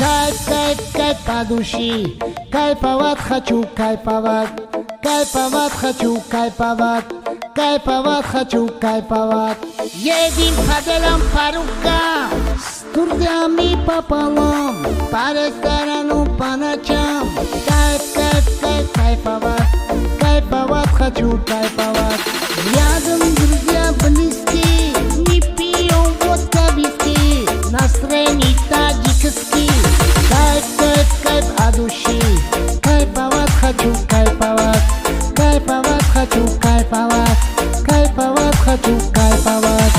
Кайф, кайф, кайф по души, кайфовать хочу, кайфовать, кайфовать хочу, кайфовать, кайфовать хочу, кайфовать. Едем по делам, по рукам, с друзьями пополам, по ресторану по ночам. Кайф, кайф, кайф, кайфовать, кайфовать хочу, кайфовать. Рядом друзья близкие, не пьем водка, виски, настроение таджикский. Кайф, кайф, кайф от души, кайфовать хочу, кайфовать, кайфовать хочу, кайфовать, кайфовать хочу, кайфовать.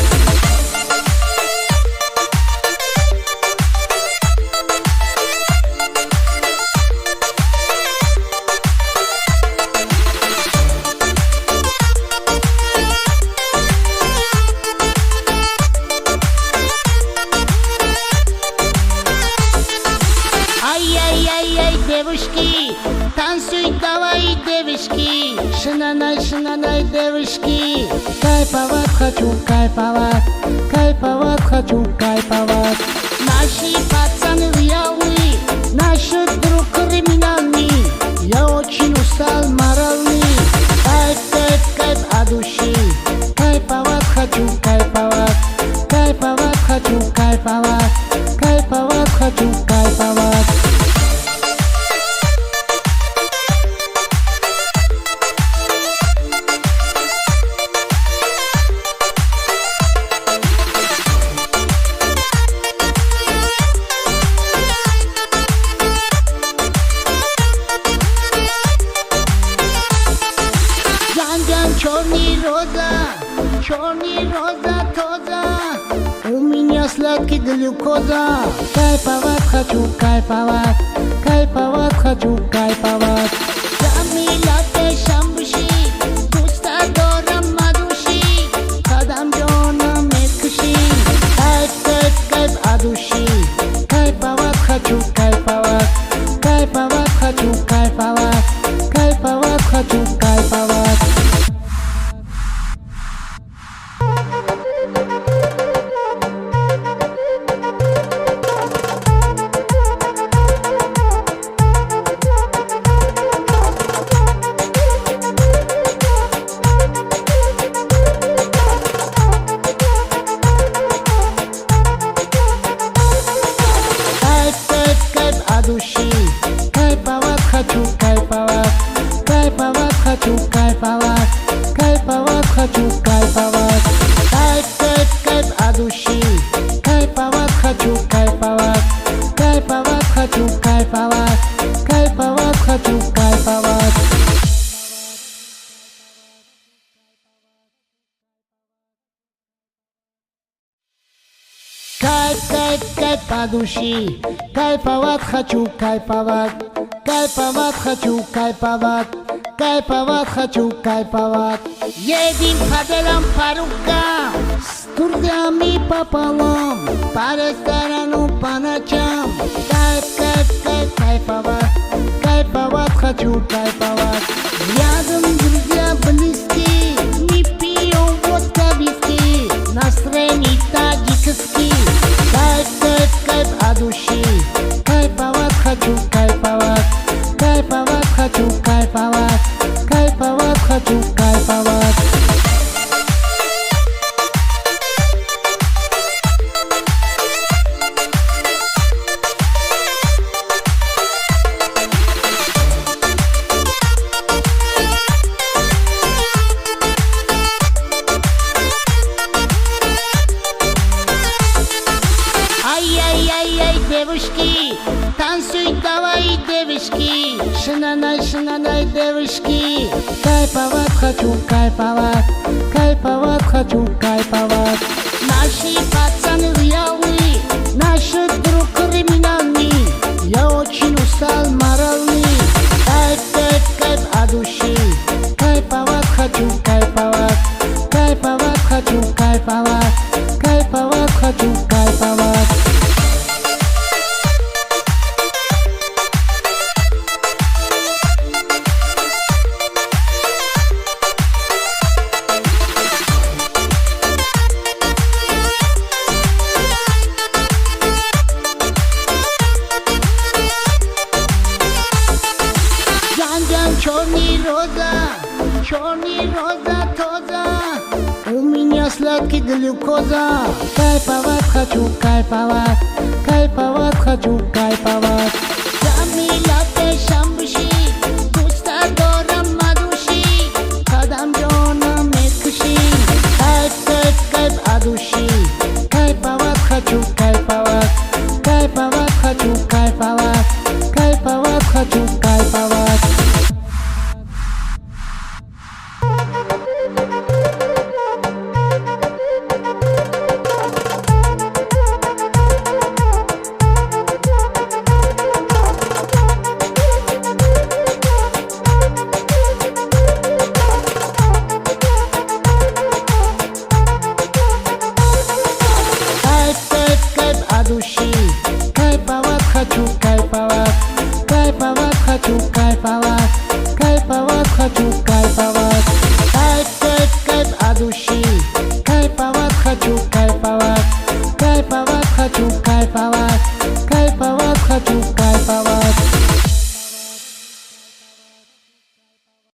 Ай-яй-яй-яй, девушки, танцуй давай, девушки, шинанай, шинанай, девушки. Кайфовать хочу, кайфовать, кайфовать хочу, кайфовать. Наши пацаны реальные, наши друг криминальный. Я очень устал моральный. Кайф, кайф, кайф от души, кайфовать хочу, кайфовать, кайфовать хочу, кайфовать, кайфовать хочу, кайфовать. Черный роза тоже, у меня сладкий глюкоза. Кайфовать хочу, кайфовать, кайфовать хочу, кайфовать. Jamilate шамбуши, густадором мадуши, кадамжона мекуши. Кайф, кайф, кайф от души, кайфовать хочу, кайфовать, кайфовать хочу, кайфовать, кайфовать хочу, кайфовать. Души, кайфовать хочу, кайфовать, кайфовать хочу, кайфовать, кайфовать хочу, кайфовать. Кайф, кайф, кайф от души, кайфовать хочу, кайфовать, кайфовать хочу, кайфовать, кайфовать хочу, кайфовать. Кайф, кайф, кайф по души, кайфовать хочу, кайфовать, кайфовать хочу, кайфовать, кайфовать хочу, кайфовать. Едем по делам, по рукам, с друзьями пополам, по ресторану по ночам. Кайф, кайф, кайф, кайфовать, кайфовать хочу, кайфовать. Рядом друзья близкие, не пьем водка, виски, настроение таджикский. Кайф, кайф, кайф от души, кайфовать хочу, кайфовать, кайфовать хочу, кайфовать, кайфовать хочу, кайфовать. Ай-яй-яй-яй, девушки, танцуй давай, девушки, шинанай, шинанай, девушки. Кайфовать хочу, кайфовать, кайфовать хочу, кайфовать. Наши пацаны реальные, наши друг криминальный. Я очень устал моральный. Кайф, кайф, кайф от души, кайфовать хочу, кайфовать, кайфовать хочу, кайфовать, кайфовать хочу, кайфовать. черный роза тоза, у меня сладкий глюкоза. Кайфовать хочу, кайфовать, кайфовать хочу, кайфовать. Замилате шамбуши, густо дором мадуши, кадам жона мекши. Кайф, кайф, кайф от души. Кайфовать хочу, кайфовать, кайфовать хочу, кайфовать, кайфовать хочу, кайфовать. Души. Кайфовать хочу, кайфовать, кайфовать хочу, кайфовать, кайфовать хочу, кайфовать. Кайф, кайф, кайф от души. Кайфовать хочу, кайфовать, кайфовать хочу, кайфовать, кайфовать хочу,